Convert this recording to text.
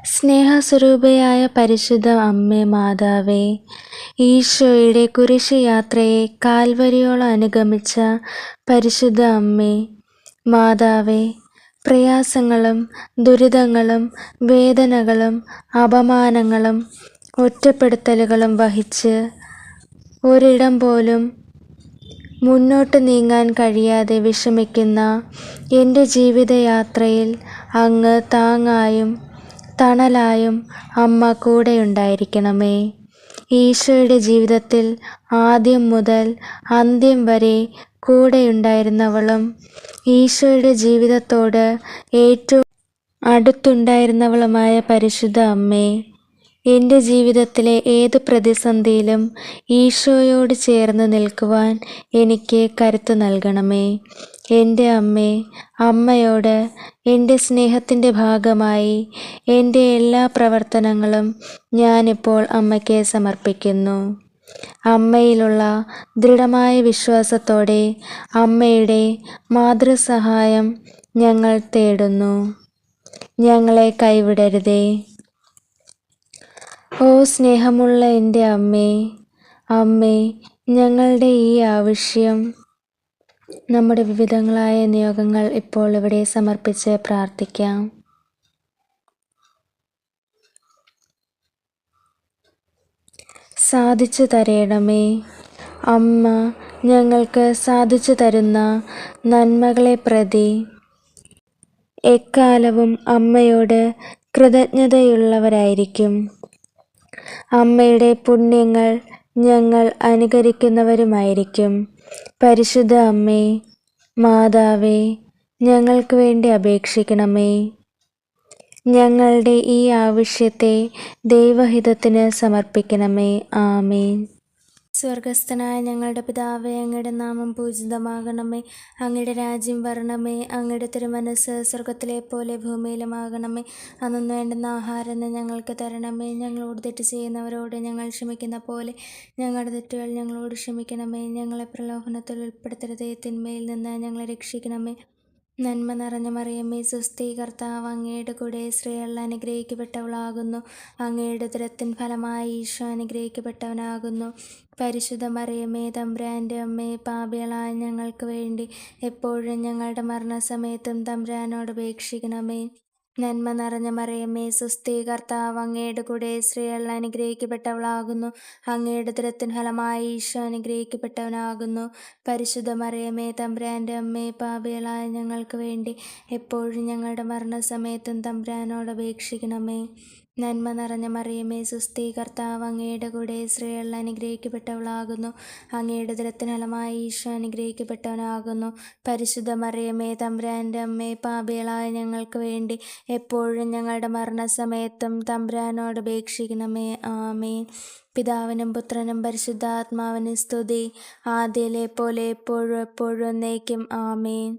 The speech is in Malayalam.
സ്നേഹസ്വരൂപയായ പരിശുദ്ധ അമ്മേ മാതാവേ, ഈശോയുടെ കുരിശ് യാത്രയെ കാൽവരിയോളം അനുഗമിച്ച പരിശുദ്ധ അമ്മേ മാതാവേ, പ്രയാസങ്ങളും ദുരിതങ്ങളും വേദനകളും അപമാനങ്ങളും ഒറ്റപ്പെടുത്തലുകളും വഹിച്ച് ഒരിടം പോലും മുന്നോട്ട് നീങ്ങാൻ കഴിയാതെ വിഷമിക്കുന്ന എൻ്റെ ജീവിതയാത്രയിൽ അങ്ങ് താങ്ങായും തണലായും അമ്മ കൂടെയുണ്ടായിരിക്കണമേ. ഈശോയുടെ ജീവിതത്തിൽ ആദ്യം മുതൽ അന്ത്യം വരെ കൂടെയുണ്ടായിരുന്നവളും ഈശോയുടെ ജീവിതത്തോട് ഏറ്റവും അടുത്തുണ്ടായിരുന്നവളുമായ പരിശുദ്ധ അമ്മേ, എൻ്റെ ജീവിതത്തിലെ ഏത് പ്രതിസന്ധിയിലും ഈശോയോട് ചേർന്ന് നിൽക്കുവാൻ എനിക്ക് കരുത്ത് നൽകണമേ. എൻ്റെ അമ്മേ, അമ്മയോട് എൻ്റെ സ്നേഹത്തിൻ്റെ ഭാഗമായി എൻ്റെ എല്ലാ പ്രവർത്തനങ്ങളും ഞാനിപ്പോൾ അമ്മയ്ക്ക് സമർപ്പിക്കുന്നു. അമ്മയിലുള്ള ദൃഢമായ വിശ്വാസത്തോടെ അമ്മയുടെ മാതൃസഹായം ഞങ്ങൾ തേടുന്നു. ഞങ്ങളെ കൈവിടരുതേ. ഓ സ്നേഹമുള്ള എൻ്റെ അമ്മേ, അമ്മേ, ഞങ്ങളുടെ ഈ ആവശ്യം, നമ്മുടെ വിവിധങ്ങളായ നിയോഗങ്ങൾ ഇപ്പോൾ ഇവിടെ സമർപ്പിച്ച് പ്രാർത്ഥിക്കാം. സാധിച്ചു തരണമേ. അമ്മ ഞങ്ങൾക്ക് സാധിച്ചു തരുന്ന നന്മകളെ പ്രതി എക്കാലവും അമ്മയോട് കൃതജ്ഞതയുള്ളവരായിരിക്കും. അമ്മയുടെ പുണ്യങ്ങൾ ഞങ്ങൾ അനുകരിക്കുന്നവരുമായിരിക്കും. പരിശുദ്ധ അമ്മേ മാതാവേ, ഞങ്ങൾക്ക് വേണ്ടി അപേക്ഷിക്കണമേ. ഞങ്ങളുടെ ഈ ആവശ്യത്തെ ദൈവഹിതത്തിന് സമർപ്പിക്കണമേ. ആമേൻ. സ്വർഗസ്ഥനായ ഞങ്ങളുടെ പിതാവേ, അങ്ങയുടെ നാമം പൂജിതമാകണമേ. അങ്ങയുടെ രാജ്യം വരണമേ. അങ്ങയുടെ തിരുമനസ്സ് സ്വർഗത്തിലെ പോലെ ഭൂമിയിലുമാകണമേ. അന്നു വേണ്ടുന്ന ആഹാരം ഞങ്ങൾക്ക് തരണമേ. ഞങ്ങളോട് തെറ്റ് ചെയ്യുന്നവരോട് ഞങ്ങൾ ക്ഷമിക്കുന്ന പോലെ ഞങ്ങളുടെ തെറ്റുകൾ ഞങ്ങളോട് ക്ഷമിക്കണമേ. ഞങ്ങളെ പ്രലോഭനത്തിൽ ഉൾപ്പെടുത്തരുതേ, തിന്മയിൽ നിന്ന് ഞങ്ങളെ രക്ഷിക്കണമേ. നന്മ നിറഞ്ഞ മറിയമേ, സ്വസ്തി, കർത്താവ് അങ്ങയുടെ കൂടെ, സ്ത്രീകൾ അനുഗ്രഹിക്കപ്പെട്ടവളാകുന്നു. അങ്ങയുടെ ഉദരത്തിൻ ഫലമായി ഈശോ അനുഗ്രഹിക്കപ്പെട്ടവനാകുന്നു. പരിശുദ്ധ മറിയമേ, തമ്പുരാൻ്റെ അമ്മേ, പാപികളായ ഞങ്ങൾക്ക് വേണ്ടി എപ്പോഴും ഞങ്ങളുടെ മരണസമയത്തും തമ്പുരാനോട് അപേക്ഷിക്കണമേ. നന്മ നിറഞ്ഞ മറിയമേ, സ്വസ്തി, കർത്താവ് അങ്ങയുടെ കൂടെ, സ്ത്രീകൾ അനുഗ്രഹിക്കപ്പെട്ടവളാകുന്നു. അങ്ങയുടെ ഉദരത്തിൻ ഫലമായി ഈശോ അനുഗ്രഹിക്കപ്പെട്ടവനാകുന്നു. പരിശുദ്ധ മറിയമേ, തമ്പുരാൻ്റെ അമ്മേ, പാപികളായ ഞങ്ങൾക്ക് വേണ്ടി എപ്പോഴും ഞങ്ങളുടെ മരണസമയത്തും തമ്പുരാനോട് അപേക്ഷിക്കണമേ. നന്മ നിറഞ്ഞ മറിയമേ, സ്വസ്തി, കർത്താവ് അങ്ങയുടെ കൂടെ, സ്ത്രീകൾ അനുഗ്രഹിക്കപ്പെട്ടവളാകുന്നു. അങ്ങയുടെ ഉദരത്തിൻ ഫലമായി ഈശോ അനുഗ്രഹിക്കപ്പെട്ടവനാകുന്നു. പരിശുദ്ധ മറിയമേ, തമ്പുരാൻ്റെ അമ്മേ, പാപികളായ ഞങ്ങൾക്ക് വേണ്ടി എപ്പോഴും ഞങ്ങളുടെ മരണസമയത്തും തമ്പുരാനോട് അപേക്ഷിക്കണമേ. ആമേൻ. പിതാവിനും പുത്രനും പരിശുദ്ധാത്മാവിനും സ്തുതി, ആദിയിലെ പോലെ എപ്പോഴും എപ്പോഴും എന്നേക്കും. ആമേൻ.